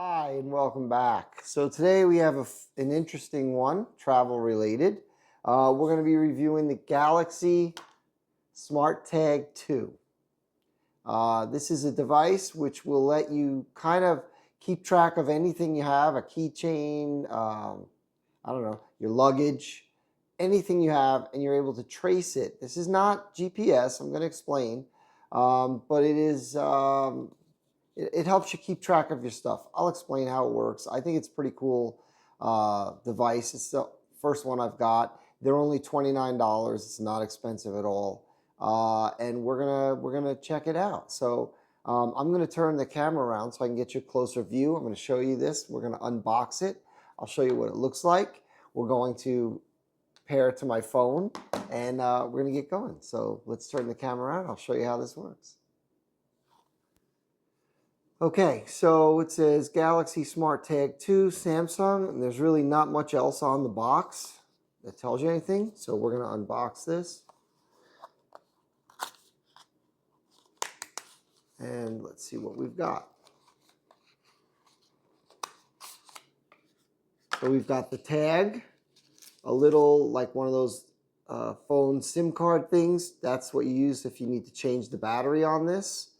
Hi, and welcome back. So today we have an interesting one, travel related. We're going to be reviewing the Galaxy SmartTag2. This is a device which will let you kind of keep track of anything you have, a keychain, I don't know, your luggage, anything you have, and you're able to trace it. This is not GPS, I'm going to explain, but it helps you keep track of your stuff. I'll explain how it works. I think it's a pretty cool device. It's the first one I've got. They're only $29. It's not expensive at all, and we're gonna check it out. So I'm gonna turn the camera around so I can get you a closer view. I'm gonna show you this. We're gonna unbox it. I'll show you what it looks like. We're going to pair it to my phone, and we're gonna get going. So let's turn the camera around. I'll show you how this works. Okay, so it says Galaxy SmartTag2 Samsung, and there's really not much else on the box that tells you anything. So we're going to unbox this. And let's see what we've got. So we've got the tag, a little like one of those phone SIM card things. That's what you use if you need to change the battery on this.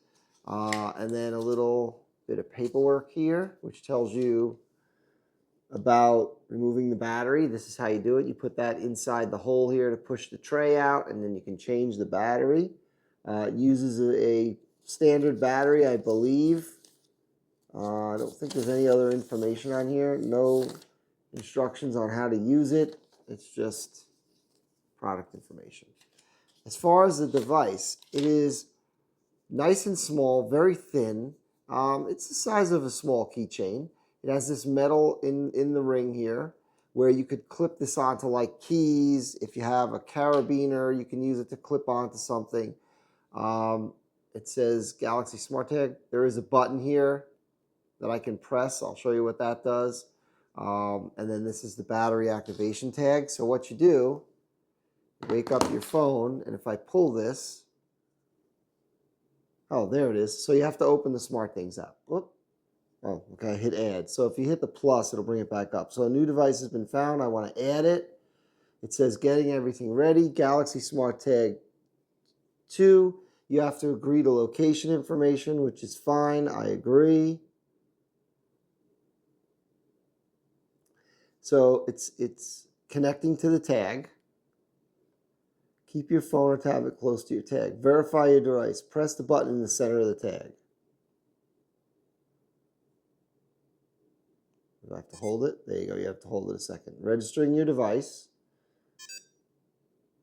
And then a little bit of paperwork here, which tells you about removing the battery. This is how you do it. You put that inside the hole here to push the tray out, and then you can change the battery. It uses a standard battery, I believe. I don't think there's any other information on here. No instructions on how to use it. It's just product information. As far as the device, it is nice and small, very thin. It's the size of a small keychain. It has this metal in the ring here where you could clip this onto like keys. If you have a carabiner, you can use it to clip onto something. It says Galaxy SmartTag. There is a button here that I can press. I'll show you what that does. And then this is the battery activation tag. So what you do, you wake up your phone, and if I pull this, oh, there it is. So you have to open the SmartThings app. Whoop. Oh, okay, hit add. So if you hit the plus, it'll bring it back up. So a new device has been found. I want to add it. It says getting everything ready. Galaxy SmartTag 2. You have to agree to location information, which is fine. I agree. So it's connecting to the tag. Keep your phone or tablet close to your tag. Verify your device. Press the button in the center of the tag. You have to hold it. There you go. You have to hold it a second. Registering your device.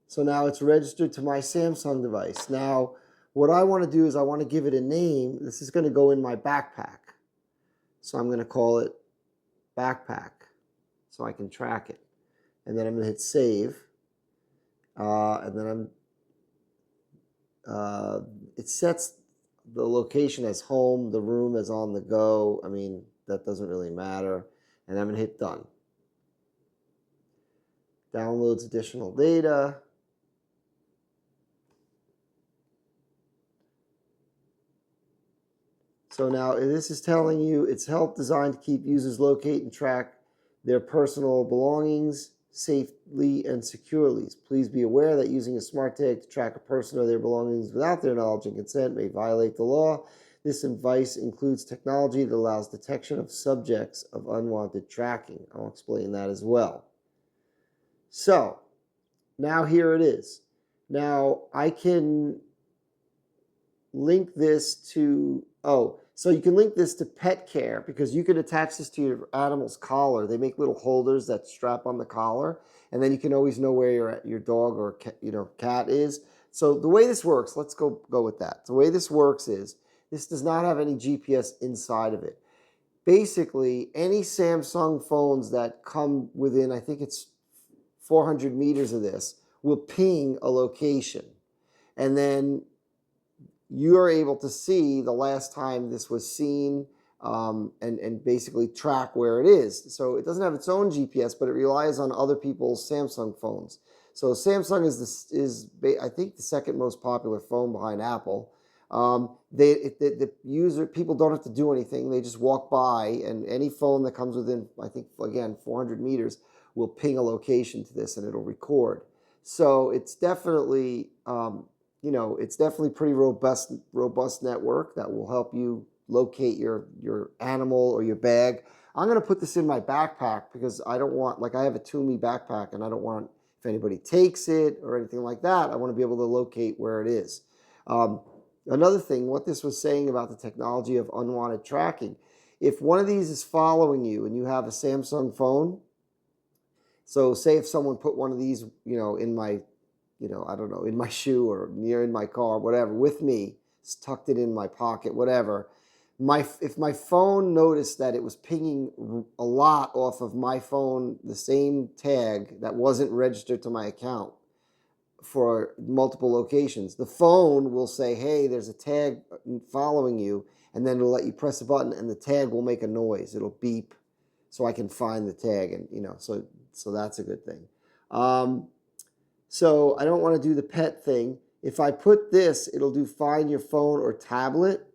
So now it's registered to my Samsung device. Now, what I want to do is I want to give it a name. This is going to go in my backpack. So I'm going to call it backpack so I can track it. And then I'm going to hit save. And then it sets the location as home, the room as on the go. I mean, that doesn't really matter. And I'm going to hit done. Downloads additional data. So now this is telling you it's help designed to keep users locate and track their personal belongings safely and securely. Please be aware that using a smart tag to track a person or their belongings without their knowledge and consent may violate the law. This device includes technology that allows detection of subjects of unwanted tracking. I'll explain that as well. So now here it is. Now I can link this to, so you can link this to pet care because you could attach this to your animal's collar. They make little holders that strap on the collar, and then you can always know where your dog or cat is. So the way this works, let's go with that. The way this works is this does not have any GPS inside of it. Basically, any Samsung phones that come within, I think it's 400 meters of this, will ping a location. And then you are able to see the last time this was seen and basically track where it is. So it doesn't have its own GPS, but it relies on other people's Samsung phones. So Samsung is I think the second most popular phone behind Apple. The user, people don't have to do anything. They just walk by, and any phone that comes within, I think, again, 400 meters will ping a location to this, and it'll record. So it's definitely, it's definitely pretty robust network that will help you locate your animal or your bag. I'm going to put this in my backpack because I don't want, like I have a Tumi backpack, and I don't want, if anybody takes it or anything like that, I want to be able to locate where it is. Another thing, what this was saying about the technology of unwanted tracking, if one of these is following you and you have a Samsung phone, so say if someone put one of these, in my, I don't know, in my shoe or near in my car, whatever, with me, tucked it in my pocket, whatever, if my phone noticed that it was pinging a lot off of my phone, the same tag that wasn't registered to my account for multiple locations, the phone will say, hey, there's a tag following you, and then it'll let you press a button and the tag will make a noise. It'll beep so I can find the tag, and so that's a good thing. So I don't want to do the pet thing. If I put this, it'll do find your phone or tablet.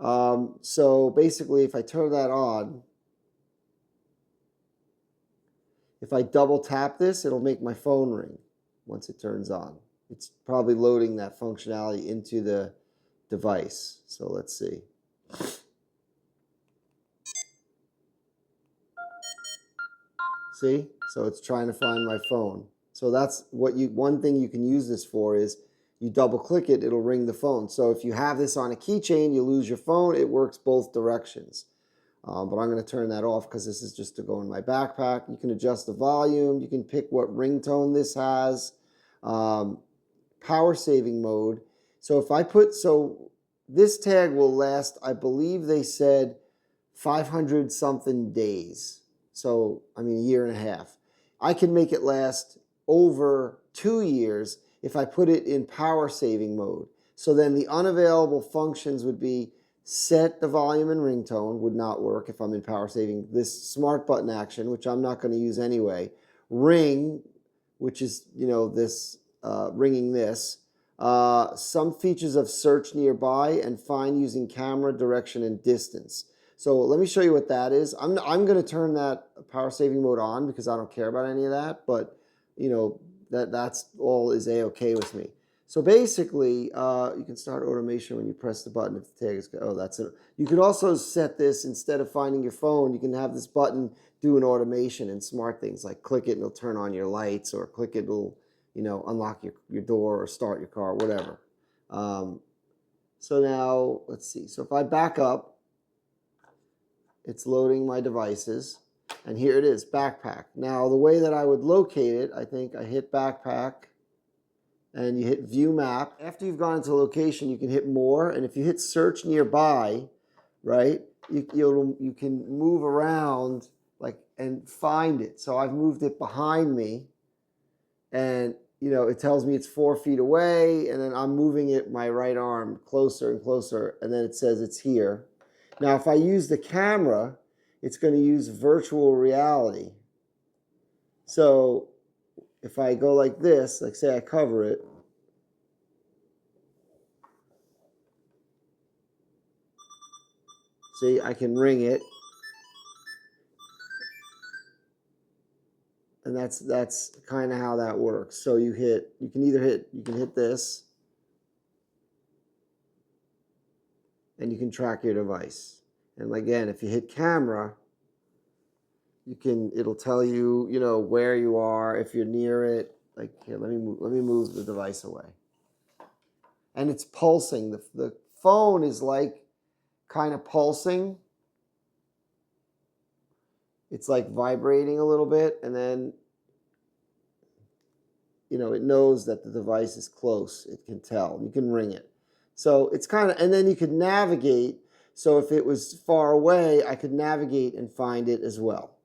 So basically, if I turn that on, if I double tap this, it'll make my phone ring once it turns on. It's probably loading that functionality into the device. So let's see. See? So it's trying to find my phone. So that's one thing you can use this for is you double click it, it'll ring the phone. So if you have this on a keychain, you lose your phone, it works both directions. But I'm going to turn that off because this is just to go in my backpack. You can adjust the volume. You can pick what ringtone this has. Power saving mode. So if I so this tag will last, I believe they said 500 something days. So, I mean, a year and a half. I can make it last over 2 years if I put it in power saving mode. So then the unavailable functions would be set the volume and ringtone, would not work if I'm in power saving. This smart button action, which I'm not going to use anyway. Ring, which is, this ringing this. Some features of search nearby and find using camera, direction, and distance. So let me show you what that is. I'm going to turn that power saving mode on because I don't care about any of that, but that's all is a-okay with me. So basically, you can start automation when you press the button if the tag is, that's it. You can also set this, instead of finding your phone, you can have this button do an automation and smart things like click it and it'll turn on your lights, or click it, it'll, unlock your door or start your car, whatever. So now, let's see. So if I back up, it's loading my devices, and here it is, backpack. Now, the way that I would locate it, I think I hit backpack, and you hit view map. After you've gone into location, you can hit more, and if you hit search nearby, right, you can move around and find it. So I've moved it behind me, and it tells me it's 4 feet away, and then I'm moving it my right arm closer and closer, and then it says it's here. Now, if I use the camera, it's going to use virtual reality. So if I go like this, like say I cover it, see, I can ring it, and that's kind of how that works. So you can hit this, and you can track your device. And again, if you hit camera, it'll tell you, where you are, if you're near it. Like here, let me move the device away. And it's pulsing. The phone is like kind of pulsing. It's like vibrating a little bit, and then it knows that the device is close. It can tell. You can ring it. So it's kind of, and then you could navigate. So if it was far away, I could navigate and find it as well.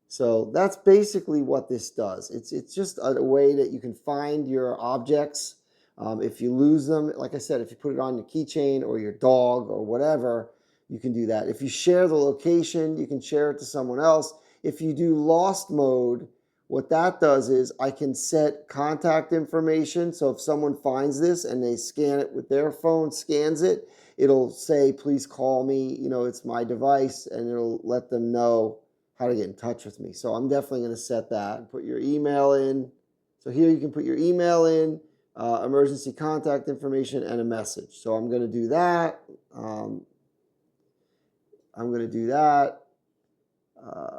So that's basically what this does. It's just a way that you can find your objects. If you lose them, like I said, if you put it on your keychain or your dog or whatever, you can do that. If you share the location, you can share it to someone else. If you do lost mode, What that does is I can set contact information. So if someone finds this and they scan it with their phone, scans it, it'll say, please call me, it's my device, and it'll let them know how to get in touch with me. So I'm definitely going to set that. Put your email in. So here you can put your email in, emergency contact information, and a message. So I'm going to do that.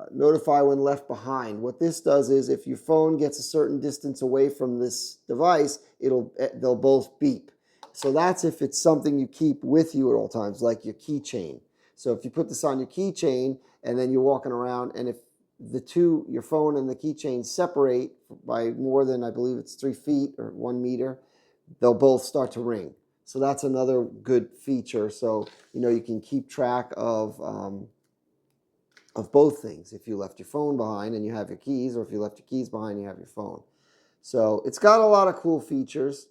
Notify when left behind. What this does is if your phone gets a certain distance away from this device, they'll both beep. So that's if it's something you keep with you at all times, like your keychain. So if you put this on your keychain and then you're walking around, and if your phone and the keychain separate by more than, I believe it's 3 feet or 1 meter, they'll both start to ring. So that's another good feature. So you can keep track of both things. If you left your phone behind and you have your keys, or if you left your keys behind and you have your phone. So it's got a lot of cool features.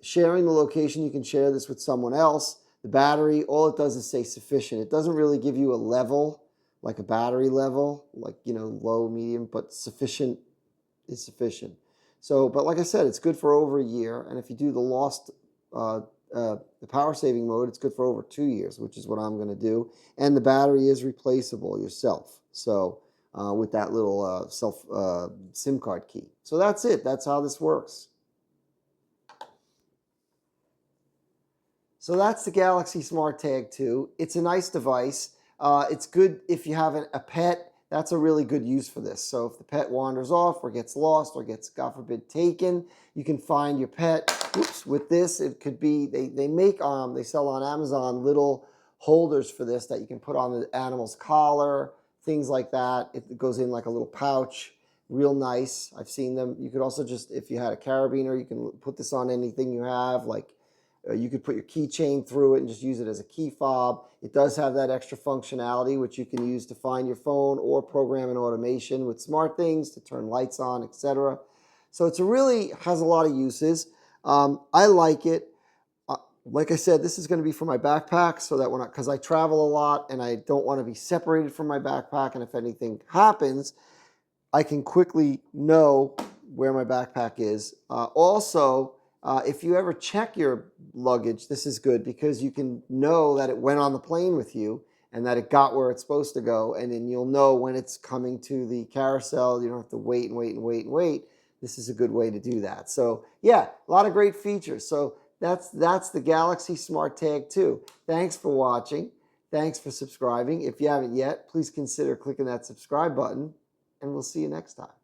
Sharing the location, you can share this with someone else. The battery, all it does is say sufficient. It doesn't really give you a level, like a battery level, like, low, medium, but sufficient is sufficient. So, but like I said, it's good for over a year. And if you do the power saving mode, it's good for over 2 years, which is what I'm going to do. And the battery is replaceable yourself. So with that little SIM card key. So that's it. That's how this works. So that's the Galaxy SmartTag2. It's a nice device. It's good if you have a pet. That's a really good use for this. So if the pet wanders off or gets lost or gets, God forbid, taken, you can find your pet. Oops, with this, it could be, they sell on Amazon little holders for this that you can put on the animal's collar, things like that. It goes in like a little pouch, real nice. I've seen them. You could also just, if you had a carabiner, you can put this on anything you have, like you could put your keychain through it and just use it as a key fob. It does have that extra functionality, which you can use to find your phone or program an automation with SmartThings to turn lights on, etc. So it really has a lot of uses. I like it. Like I said, this is going to be for my backpack, so that because I travel a lot and I don't want to be separated from my backpack, and if anything happens, I can quickly know where my backpack is. Also, if you ever check your luggage, this is good because you can know that it went on the plane with you and that it got where it's supposed to go, and then you'll know when it's coming to the carousel. You don't have to wait and wait and wait and wait. This is a good way to do that. So yeah, a lot of great features. So that's the Galaxy SmartTag2. Thanks for watching. Thanks for subscribing. If you haven't yet, please consider clicking that subscribe button, and we'll see you next time.